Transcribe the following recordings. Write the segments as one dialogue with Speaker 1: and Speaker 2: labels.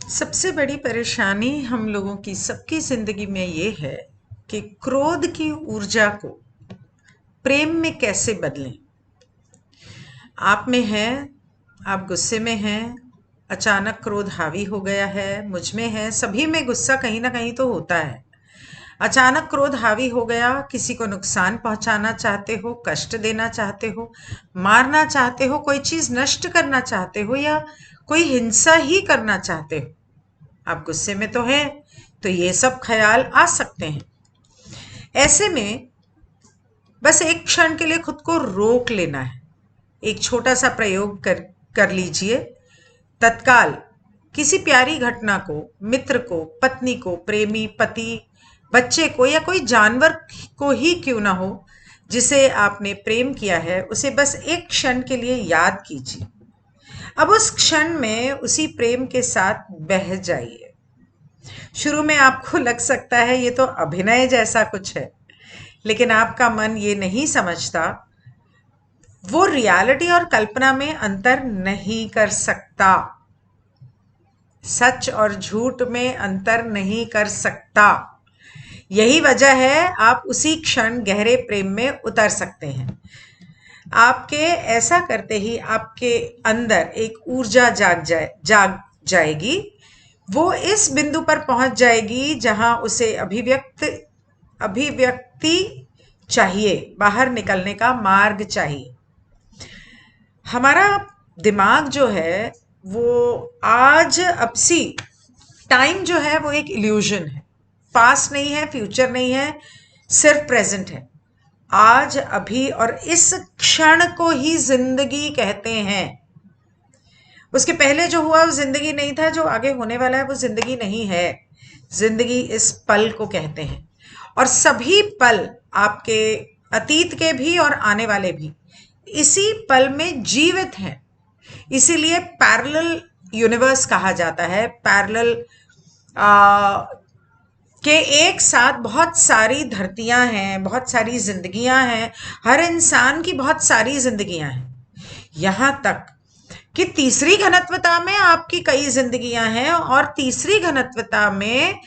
Speaker 1: सबसे बड़ी परेशानी हम लोगों की सबकी ज़िंदगी में ये है कि क्रोध की ऊर्जा को प्रेम में कैसे बदलें। आप में है, आप गुस्से में हैं, अचानक क्रोध हावी हो गया है, मुझ में है, सभी में गुस्सा कहीं ना कहीं तो होता है। अचानक क्रोध हावी हो गया, किसी को नुकसान पहुंचाना चाहते हो, कष्ट देना चाहते हो, मारना चाहते हो, कोई चीज़ नष्ट करना चाहते हो या कोई हिंसा ही करना चाहते हो। आप गुस्से में तो हैं, तो ये सब ख्याल आ सकते हैं। ऐसे में बस एक क्षण के लिए खुद को रोक लेना है। एक छोटा सा प्रयोग कर लीजिए। तत्काल किसी प्यारी घटना को, मित्र को, पत्नी को, प्रेमी, पति, बच्चे को या कोई जानवर को ही क्यों ना हो जिसे आपने प्रेम किया है, उसे बस एक क्षण के लिए याद कीजिए। अब उस क्षण में उसी प्रेम के साथ बह जाइए। शुरू में आपको लग सकता है ये तो अभिनय जैसा कुछ है, लेकिन आपका मन ये नहीं समझता, वो रियलिटी और कल्पना में अंतर नहीं कर सकता। सच और झूठ में अंतर नहीं कर सकता। यही वजह है आप उसी क्षण गहरे प्रेम में उतर सकते हैं। आपके ऐसा करते ही आपके अंदर एक ऊर्जा जाग जाएगी। वो इस बिंदु पर पहुंच जाएगी जहां उसे अभिव्यक्ति चाहिए, बाहर निकलने का मार्ग चाहिए। हमारा दिमाग जो है वो आज अब सी टाइम जो है वो एक इल्यूजन है। पास्ट नहीं है, फ्यूचर नहीं है, सिर्फ प्रेजेंट है। आज, अभी और इस क्षण को ही जिंदगी कहते हैं। उसके पहले जो हुआ वो जिंदगी नहीं था, जो आगे होने वाला है वो जिंदगी नहीं है। जिंदगी इस पल को कहते हैं। और सभी पल, आपके अतीत के भी और आने वाले भी, इसी पल में जीवित हैं। इसीलिए पैरेलल यूनिवर्स कहा जाता है। पैरेलल के एक साथ बहुत सारी धरतियां हैं, बहुत सारी जिंदगियां हैं। हर इंसान की बहुत सारी जिंदगियां हैं। यहां तक कि तीसरी घनत्वता में आपकी कई जिंदगियां हैं, और तीसरी घनत्वता में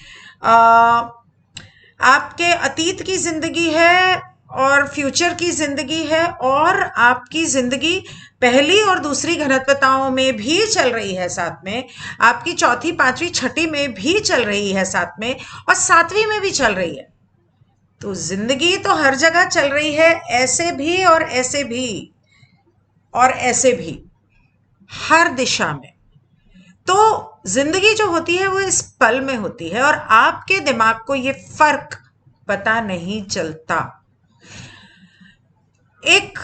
Speaker 1: आपके अतीत की जिंदगी है और फ्यूचर की जिंदगी है, और आपकी जिंदगी पहली और दूसरी घनत्वताओं में भी चल रही है साथ में। आपकी चौथी, पांचवी, छठी में भी चल रही है साथ में, और सातवीं में भी चल रही है। तो जिंदगी तो हर जगह चल रही है, ऐसे भी और ऐसे भी और ऐसे भी, हर दिशा में। तो जिंदगी जो होती है वो इस पल में होती है, और आपके दिमाग को ये फर्क पता नहीं चलता। एक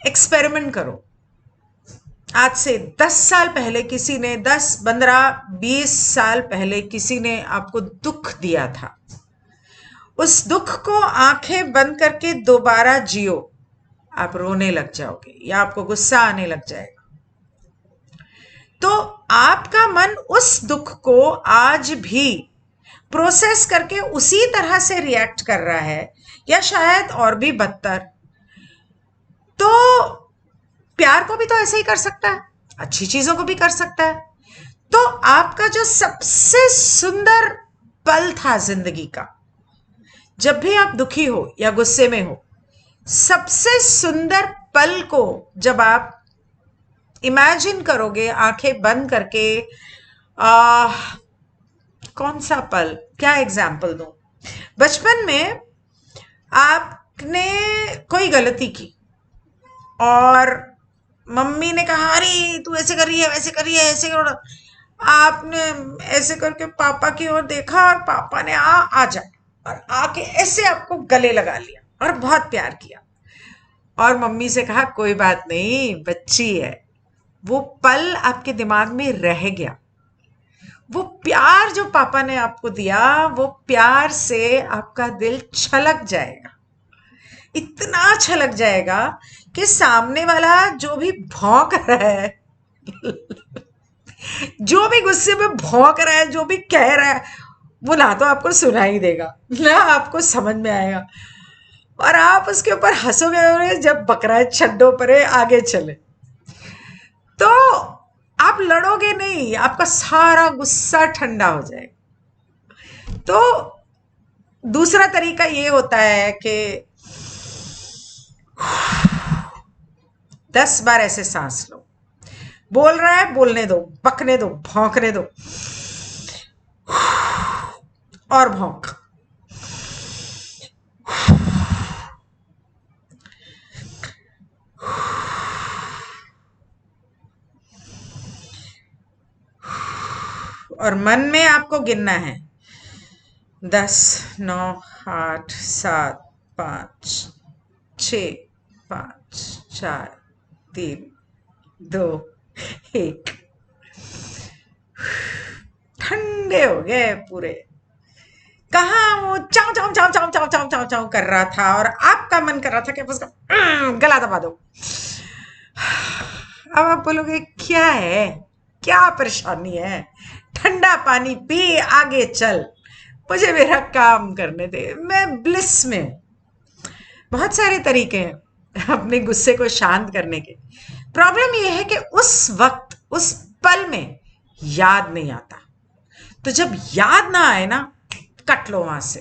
Speaker 1: एक्सपेरिमेंट करो। आज से 10 साल पहले किसी ने, 10, 15, 20 साल पहले किसी ने आपको दुख दिया था। उस दुख को आंखें बंद करके दोबारा जियो। आप रोने लग जाओगे या आपको गुस्सा आने लग जाएगा। तो आपका मन उस दुख को आज भी प्रोसेस करके उसी तरह से रिएक्ट कर रहा है, या शायद और भी बदतर। तो प्यार को भी तो ऐसे ही कर सकता है, अच्छी चीजों को भी कर सकता है। तो आपका जो सबसे सुंदर पल था जिंदगी का, जब भी आप दुखी हो या गुस्से में हो, सबसे सुंदर पल को जब आप इमेजिन करोगे आंखें बंद करके, कौन सा पल, क्या एग्जाम्पल दूं। बचपन में आपने कोई गलती की और मम्मी ने कहा अरे तू ऐसे कर रही है, वैसे कर रही है, ऐसे कर। आपने ऐसे करके पापा की ओर देखा और पापा ने आ जा, और आके ऐसे आपको गले लगा लिया और बहुत प्यार किया, और मम्मी से कहा कोई बात नहीं, बच्ची है। वो पल आपके दिमाग में रह गया। वो प्यार जो पापा ने आपको दिया, वो प्यार से आपका दिल छलक जाएगा। इतना छलक जाएगा कि सामने वाला जो भी भौंक रहा है, जो भी गुस्से में भौंक रहा है, जो भी कह रहा है, वो ना तो आपको सुनाई देगा, ना आपको समझ में आएगा, और आप उसके ऊपर हंसोगे जब बकरा छड्डो परे आगे चले। तो आप लड़ोगे नहीं, आपका सारा गुस्सा ठंडा हो जाएगा। तो दूसरा तरीका ये होता है कि 10 बार ऐसे सांस लो। बोल रहा है, बोलने दो, बकने दो, भौंकने दो, और भौंक। और मन में आपको गिनना है 10, 9, 8, 7, 5, 6, 5, 4, 3, 2, 1। ठंडे हो गए पूरे। कहाँ वो चाव चाव चाव चाव चाव चाव चाव चाव कर रहा था और आपका मन कर रहा था कि उसका गला दबा दो। अब आप बोलोगे क्या है, क्या परेशानी है, ठंडा पानी पी, आगे चल, मुझे मेरा काम करने दे, मैं ब्लिस में हूं। बहुत सारे तरीके हैं अपने गुस्से को शांत करने के। प्रॉब्लम यह है कि उस वक्त, उस पल में याद नहीं आता। तो जब याद ना आए ना, कट लो वहां से,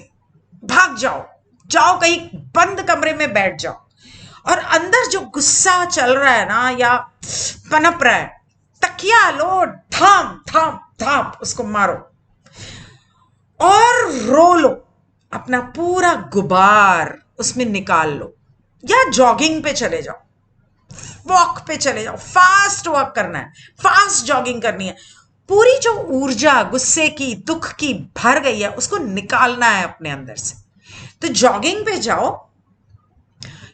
Speaker 1: भाग जाओ, जाओ कहीं बंद कमरे में बैठ जाओ, और अंदर जो गुस्सा चल रहा है ना या पनप रहा है, तकिया लो, थाम थाम थाम उसको मारो और रो लो, अपना पूरा गुबार उसमें निकाल लो। या जॉगिंग पे चले जाओ, वॉक पे चले जाओ, फास्ट वॉक करना है, फास्ट जॉगिंग करनी है। पूरी जो ऊर्जा गुस्से की, दुख की भर गई है, उसको निकालना है अपने अंदर से। तो जॉगिंग पे जाओ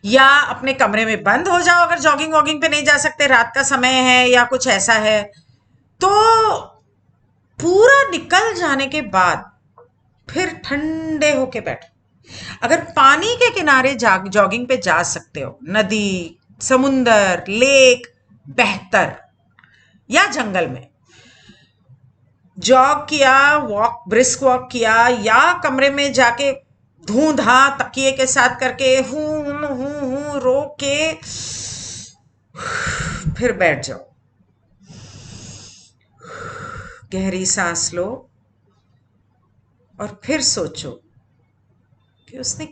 Speaker 1: या अपने कमरे में बंद हो जाओ, अगर जॉगिंग वॉगिंग पे नहीं जा सकते, रात का समय है या कुछ ऐसा है, तो पूरा निकल जाने के बाद फिर ठंडे होके बैठो। अगर पानी के किनारे जॉगिंग पे जा सकते हो, नदी, समुंदर, लेक, बेहतर, या जंगल में जॉग किया, वॉक, ब्रिस्क वॉक किया, या कमरे में जाके धूं धां तकिए के साथ करके हूं रो के फिर बैठ जाओ। गहरी सांस लो और फिर सोचो कि उसने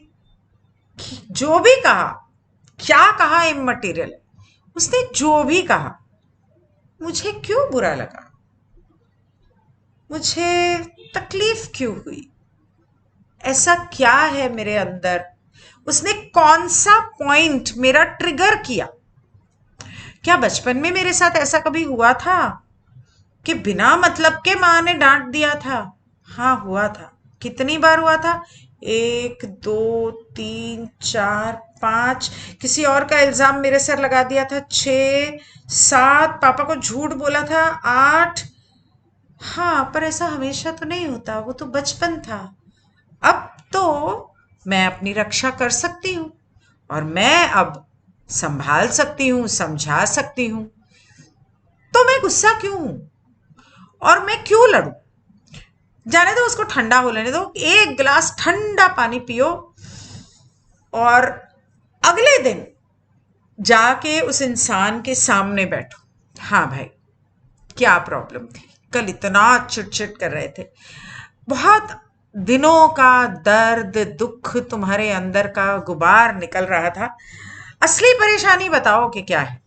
Speaker 1: जो भी कहा, क्या कहा इममटीरियल है, उसने जो भी कहा, मुझे क्यों बुरा लगा, मुझे तकलीफ क्यों हुई, ऐसा क्या है मेरे अंदर, उसने कौन सा पॉइंट मेरा ट्रिगर किया। क्या बचपन में मेरे साथ ऐसा कभी हुआ था कि बिना मतलब के माँ ने डांट दिया था? हाँ, हुआ था। कितनी बार हुआ था? 1, 2, 3, 4, 5। किसी और का इल्जाम मेरे सर लगा दिया था। 6, 7। पापा को झूठ बोला था। 8। हाँ, पर ऐसा हमेशा तो नहीं होता, वो तो बचपन था। अब तो मैं अपनी रक्षा कर सकती हूँ और मैं अब संभाल सकती हूँ, समझा सकती हूँ। तो मैं गुस्सा क्यों हूं और मैं क्यों लड़ूं? जाने दो, उसको ठंडा हो लेने दो। 1 गिलास ठंडा पानी पियो और अगले दिन जाके उस इंसान के सामने बैठो। हाँ भाई, क्या प्रॉब्लम थी? कल इतना चिट कर रहे थे, बहुत दिनों का दर्द, दुख तुम्हारे अंदर का गुबार निकल रहा था। असली परेशानी बताओ कि क्या है,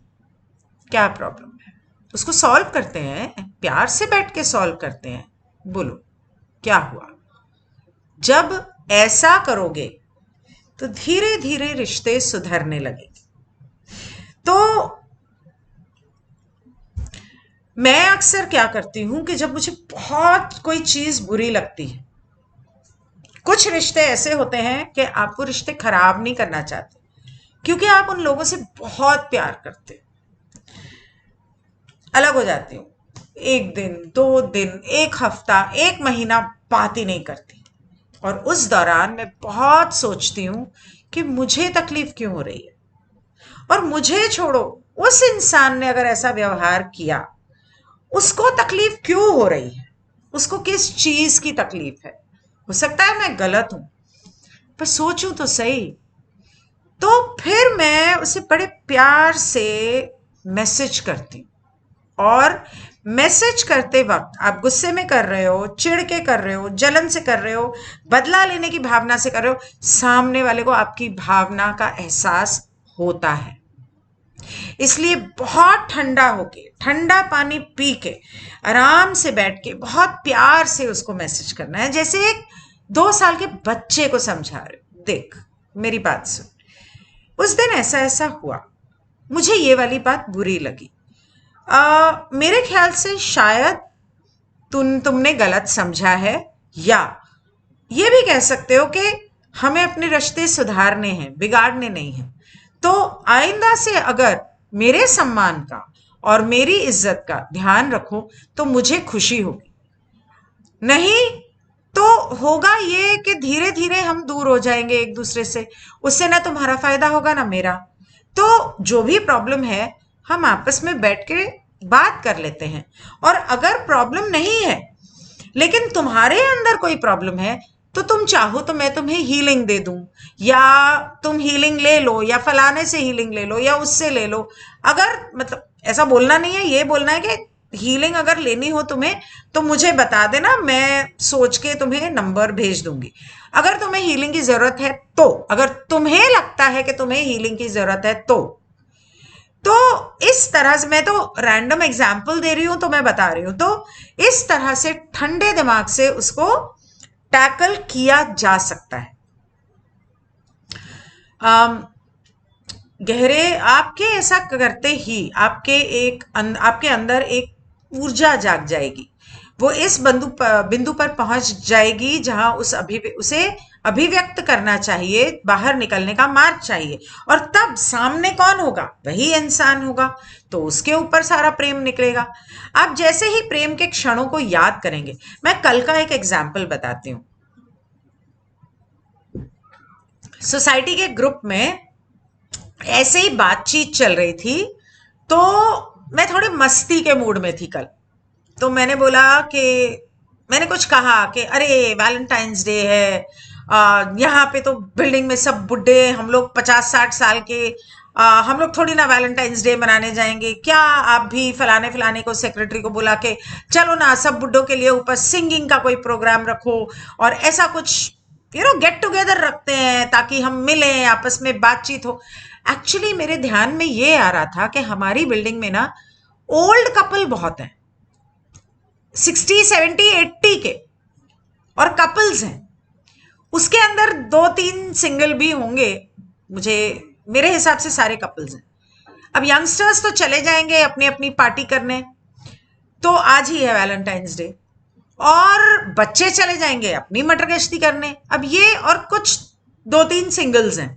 Speaker 1: क्या प्रॉब्लम है? उसको सॉल्व करते हैं, प्यार से बैठ के सॉल्व करते हैं। बोलो क्या हुआ? जब ऐसा करोगे तो धीरे धीरे रिश्ते सुधरने लगेंगे। तो मैं अक्सर क्या करती हूं कि जब मुझे बहुत कोई चीज बुरी लगती है, कुछ रिश्ते ऐसे होते हैं कि आप वो रिश्ते खराब नहीं करना चाहते क्योंकि आप उन लोगों से बहुत प्यार करते हो, अलग हो जाती हूँ। 1 दिन, 2 दिन, 1 हफ्ता, 1 महीना बात ही नहीं करती, और उस दौरान मैं बहुत सोचती हूँ कि मुझे तकलीफ क्यों हो रही है, और मुझे छोड़ो, उस इंसान ने अगर ऐसा व्यवहार किया, उसको तकलीफ क्यों हो रही है, उसको किस चीज की तकलीफ है। हो सकता है मैं गलत हूं, पर सोचूं तो सही। तो फिर मैं उसे बड़े प्यार से मैसेज करती हूँ और मैसेज करते वक्त आप गुस्से में कर रहे हो, चिढ़ के कर रहे हो, जलन से कर रहे हो, बदला लेने की भावना से कर रहे हो, सामने वाले को आपकी भावना का एहसास होता है। इसलिए बहुत ठंडा होके, ठंडा पानी पी के, आराम से बैठ के बहुत प्यार से उसको मैसेज करना है, जैसे एक 2 साल के बच्चे को समझा रहे हो। देख, मेरी बात सुन, उस दिन ऐसा ऐसा हुआ, मुझे ये वाली बात बुरी लगी, मेरे ख्याल से शायद तुमने गलत समझा है, या ये भी कह सकते हो कि हमें अपने रिश्ते सुधारने हैं, बिगाड़ने नहीं हैं। तो आइंदा से अगर मेरे सम्मान का और मेरी इज्जत का ध्यान रखो तो मुझे खुशी होगी। नहीं तो होगा ये कि धीरे धीरे हम दूर हो जाएंगे एक दूसरे से, उससे ना तुम्हारा फायदा होगा ना मेरा। तो जो भी प्रॉब्लम है हम आपस में बैठ के बात कर लेते हैं, और अगर प्रॉब्लम नहीं है लेकिन तुम्हारे अंदर कोई प्रॉब्लम है तो तुम चाहो तो मैं तुम्हें हीलिंग दे दूं, या तुम हीलिंग ले लो, या फलाने से हीलिंग ले लो, या उससे ले लो। अगर मतलब ऐसा बोलना नहीं है, ये बोलना है कि हीलिंग अगर लेनी हो तुम्हें तो मुझे बता देना, मैं सोच के तुम्हें नंबर भेज दूंगी। अगर तुम्हें हीलिंग की जरूरत है तो, अगर तुम्हें लगता है कि तुम्हें हीलिंग की जरूरत है तो इस तरह से, मैं तो रैंडम एग्जाम्पल दे रही हूं तो मैं बता रही हूं, तो इस तरह से ठंडे दिमाग से उसको टैकल किया जा सकता है। गहरे आपके ऐसा करते ही आपके अंदर एक ऊर्जा जाग जाएगी, वो इस बिंदु पर पहुंच जाएगी जहां उसे अभिव्यक्त करना चाहिए, बाहर निकलने का मार्ग चाहिए, और तब सामने कौन होगा? वही इंसान होगा, तो उसके ऊपर सारा प्रेम निकलेगा। आप जैसे ही प्रेम के क्षणों को याद करेंगे, मैं कल का एक एग्जाम्पल बताती हूँ। सोसाइटी के ग्रुप में ऐसे ही बातचीत चल रही थी, तो मैं थोड़ी मस्ती के मूड में थी कल। तो मैंने बोला कि मैंने कुछ कहा कि अरे वैलेंटाइंस डे है, यहाँ पे तो बिल्डिंग में सब बुढ़े, हम लोग 50-60 साल के, हम लोग थोड़ी ना वैलेंटाइंस डे मनाने जाएंगे, क्या आप भी फलाने फलाने को, सेक्रेटरी को बुला के चलो ना, सब बुढ़ों के लिए ऊपर सिंगिंग का कोई प्रोग्राम रखो, और ऐसा कुछ गेट टुगेदर रखते हैं ताकि हम मिलें, आपस में बातचीत हो। एक्चुअली मेरे ध्यान में ये आ रहा था कि हमारी बिल्डिंग में ना ओल्ड कपल बहुत हैं, 60, 70, 80 के, और कपल्स हैं, उसके अंदर 2-3 सिंगल भी होंगे, मेरे हिसाब से सारे कपल्स हैं। अब यंगस्टर्स तो चले जाएंगे अपनी अपनी पार्टी करने, तो आज ही है वैलेंटाइंस डे, और बच्चे चले जाएंगे अपनी मटर गश्ती करने। अब ये और कुछ 2-3 सिंगल्स हैं,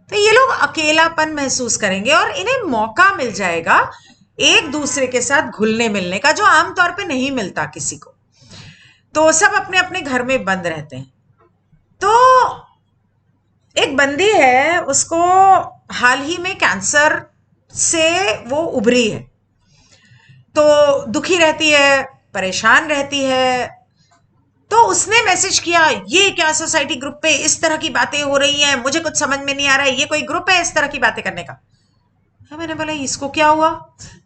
Speaker 1: तो ये लोग अकेलापन महसूस करेंगे और इन्हें मौका मिल जाएगा एक दूसरे के साथ घुलने मिलने का, जो आमतौर पे नहीं मिलता किसी को। तो सब अपने अपने घर में बंद रहते हैं। तो एक बंदी है, उसको हाल ही में कैंसर से वो उभरी है, तो दुखी रहती है, परेशान रहती है। तो उसने मैसेज किया, ये क्या सोसाइटी ग्रुप पे इस तरह की बातें हो रही हैं, मुझे कुछ समझ में नहीं आ रहा है, ये कोई ग्रुप है इस तरह की बातें करने का? मैंने बोला इसको क्या हुआ?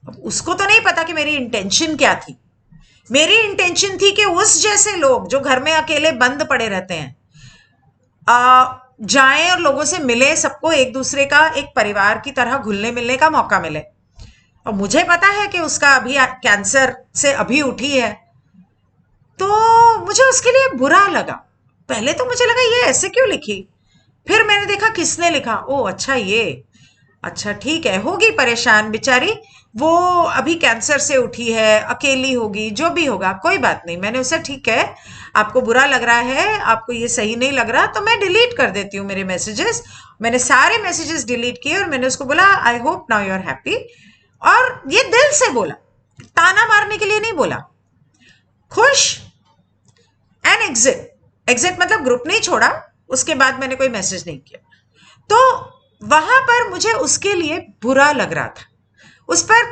Speaker 1: अब उसको तो नहीं पता कि मेरी इंटेंशन क्या थी। मेरी इंटेंशन थी कि उस जैसे लोग जो घर में अकेले बंद पड़े रहते हैं, जाएं और लोगों से मिले, सबको एक दूसरे का एक परिवार की तरह घुलने मिलने का मौका मिले। और मुझे पता है कि उसका अभी कैंसर से अभी उठी है, तो मुझे उसके लिए बुरा लगा। पहले तो मुझे लगा ये ऐसे क्यों लिखी, फिर मैंने देखा किसने लिखा। ओ अच्छा, ये अच्छा ठीक है, होगी परेशान बेचारी, वो अभी कैंसर से उठी है, अकेली होगी, जो भी होगा कोई बात नहीं। मैंने उसे, ठीक है आपको बुरा लग रहा है, आपको ये सही नहीं लग रहा, तो मैं डिलीट कर देती हूँ मेरे मैसेजेस। मैंने सारे मैसेजेस डिलीट किए और मैंने उसको बोला I hope now you are happy, और ये दिल से बोला, ताना मारने के लिए नहीं बोला, खुश, एंड एग्जिट मतलब ग्रुप नहीं छोड़ा, उसके बाद मैंने कोई मैसेज नहीं किया। तो वहां पर मुझे उसके लिए बुरा लग रहा था, उस पर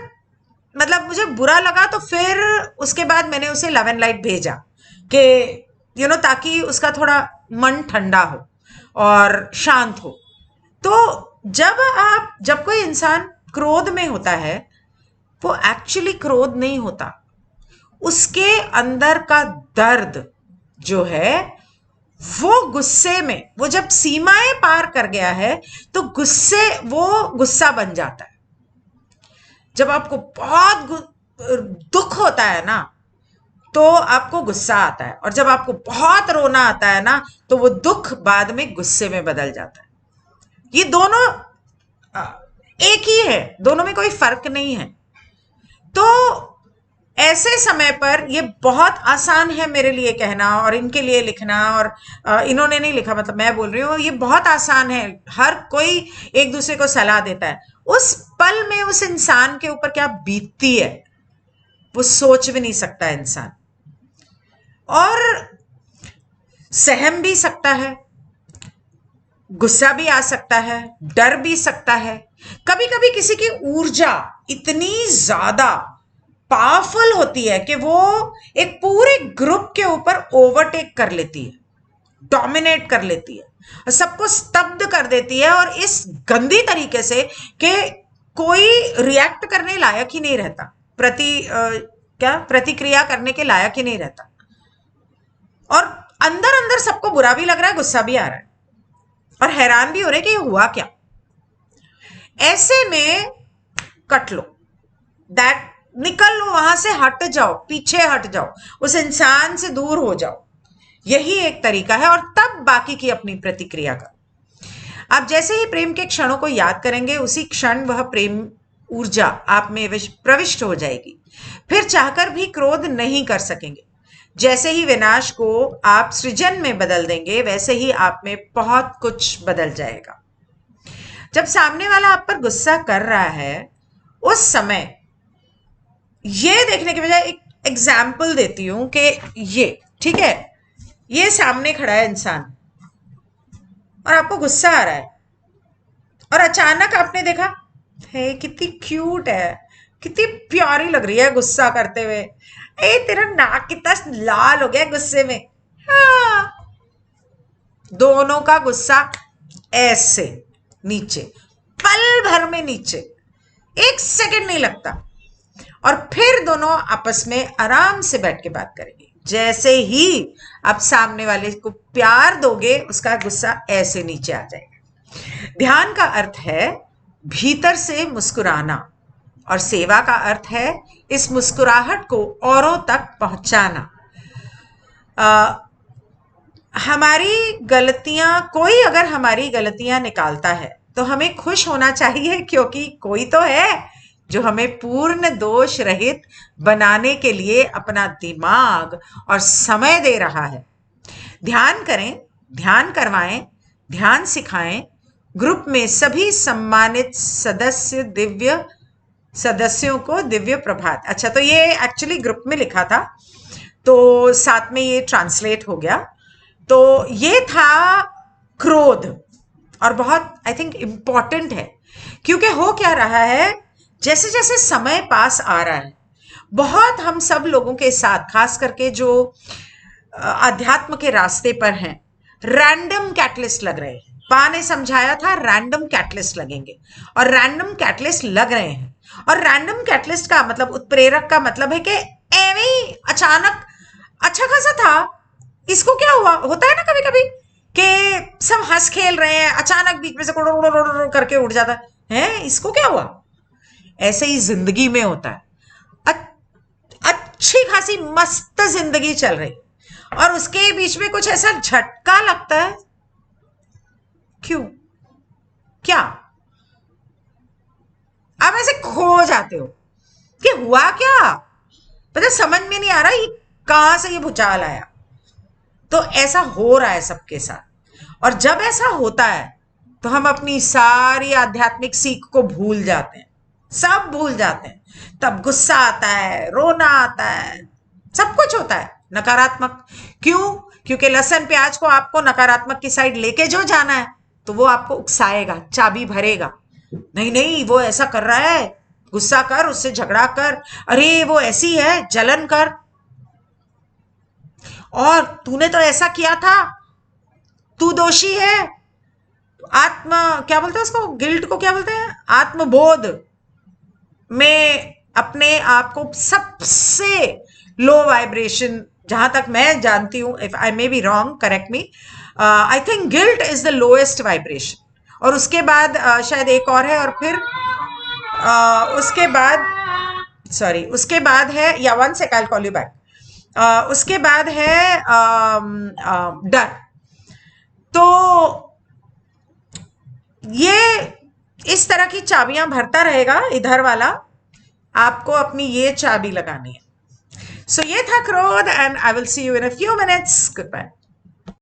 Speaker 1: मतलब मुझे बुरा लगा। तो फिर उसके बाद मैंने उसे लव एंड लाइट भेजा कि ताकि उसका थोड़ा मन ठंडा हो और शांत हो। तो जब कोई इंसान क्रोध में होता है, वो एक्चुअली क्रोध नहीं होता, उसके अंदर का दर्द जो है वो गुस्से में, वो जब सीमाएं पार कर गया है तो वो गुस्सा बन जाता है। जब आपको बहुत दुख होता है ना तो आपको गुस्सा आता है, और जब आपको बहुत रोना आता है ना तो वो दुख बाद में गुस्से में बदल जाता है। ये दोनों एक ही है, दोनों में कोई फर्क नहीं है। तो ऐसे समय पर ये बहुत आसान है मेरे लिए कहना और इनके लिए लिखना, और इन्होंने नहीं लिखा, मतलब मैं बोल रही हूँ, ये बहुत आसान है, हर कोई एक दूसरे को सलाह देता है। उस पल में उस इंसान के ऊपर क्या बीतती है वो सोच भी नहीं सकता इंसान, और सहम भी सकता है, गुस्सा भी आ सकता है, डर भी सकता है। कभी कभी किसी की ऊर्जा इतनी ज्यादा पावरफुल होती है कि वो एक पूरे ग्रुप के ऊपर ओवरटेक कर लेती है, डोमिनेट कर लेती है, और सबको स्तब्ध कर देती है, और इस गंदी तरीके से कि कोई रिएक्ट करने लायक ही नहीं रहता, प्रतिक्रिया करने के लायक ही नहीं रहता, और अंदर अंदर सबको बुरा भी लग रहा है, गुस्सा भी आ रहा है, और हैरान भी हो रहे कि ये हुआ क्या। ऐसे में कट लो, दैट निकल लो, वहां से हट जाओ, पीछे हट जाओ, उस इंसान से दूर हो जाओ। यही एक तरीका है, और तब बाकी की अपनी प्रतिक्रिया का। आप जैसे ही प्रेम के क्षणों को याद करेंगे उसी क्षण वह प्रेम ऊर्जा आप में प्रविष्ट हो जाएगी। फिर चाहकर भी क्रोध नहीं कर सकेंगे। जैसे ही विनाश को आप सृजन में बदल देंगे वैसे ही आप में बहुत कुछ बदल जाएगा। जब सामने वाला आप पर गुस्सा कर रहा है उस समय ये देखने के बजाय एक एग्जाम्पल देती हूं कि ये ठीक है, ये सामने खड़ा है इंसान और आपको गुस्सा आ रहा है, और अचानक आपने देखा है कितनी क्यूट है, कितनी प्यारी लग रही है गुस्सा करते हुए, ए तेरा नाक कितना लाल हो गया गुस्से में। हाँ, दोनों का गुस्सा ऐसे नीचे, पल भर में नीचे, 1 सेकंड नहीं लगता, और फिर दोनों आपस में आराम से बैठ के बात करेंगे। जैसे ही आप सामने वाले को प्यार दोगे उसका गुस्सा ऐसे नीचे आ जाएगा। ध्यान का अर्थ है भीतर से मुस्कुराना, और सेवा का अर्थ है इस मुस्कुराहट को औरों तक पहुंचाना। कोई अगर हमारी गलतियां निकालता है तो हमें खुश होना चाहिए, क्योंकि कोई तो है जो हमें पूर्ण दोष रहित बनाने के लिए अपना दिमाग और समय दे रहा है। ध्यान करें, ध्यान करवाएं, ध्यान सिखाएं। ग्रुप में सभी सम्मानित सदस्यों को दिव्य प्रभात। अच्छा, तो ये एक्चुअली ग्रुप में लिखा था तो साथ में ये ट्रांसलेट हो गया। तो ये था क्रोध, और बहुत आई थिंक इम्पॉर्टेंट है, क्योंकि हो क्या रहा है, जैसे जैसे समय पास आ रहा है बहुत हम सब लोगों के साथ, खास करके जो अध्यात्म के रास्ते पर हैं, रैंडम कैटलिस्ट लग रहे हैं। पा ने समझाया था रैंडम कैटलिस्ट लगेंगे, और रैंडम कैटलिस्ट लग रहे हैं। और रैंडम कैटलिस्ट का मतलब, उत्प्रेरक का मतलब है कि एवे ही अचानक अच्छा खासा था, इसको क्या हुआ, होता है ना कभी कभी कि सब हंस खेल रहे हैं, अचानक बीच में से करके उड़ जाता है, इसको क्या हुआ। ऐसे ही जिंदगी में होता है, अच्छी खासी मस्त जिंदगी चल रही और उसके बीच में कुछ ऐसा झटका लगता है। क्यों, क्या आप ऐसे खो जाते हो कि हुआ क्या, पता समझ में नहीं आ रहा ये कहां से ये भूचाल आया। तो ऐसा हो रहा है सबके साथ, और जब ऐसा होता है तो हम अपनी सारी आध्यात्मिक सीख को भूल जाते हैं, सब भूल जाते हैं। तब गुस्सा आता है, रोना आता है, सब कुछ होता है नकारात्मक। क्यों? क्योंकि लहसुन प्याज को आपको नकारात्मक की साइड लेके जो जाना है तो वो आपको उकसाएगा, चाबी भरेगा, नहीं नहीं वो ऐसा कर रहा है, गुस्सा कर, उससे झगड़ा कर, अरे वो ऐसी है, जलन कर, और तूने तो ऐसा किया था, तू दोषी है। क्या बोलते हैं उसको, गिल्ट को क्या बोलते हैं, आत्मबोध में अपने आप को सबसे लो वाइब्रेशन, जहां तक मैं जानती हूं, if I may be wrong correct me, I think guilt is the lowest vibration, और उसके बाद शायद एक और है, और फिर उसके बाद, सॉरी, उसके बाद है, या one sec I call you back, उसके बाद है डर। तो ये इस तरह की चाबियां भरता रहेगा इधर वाला, आपको अपनी ये चाबी लगानी है। सो ये था क्रोध, and I will see you in a few minutes. Good bye.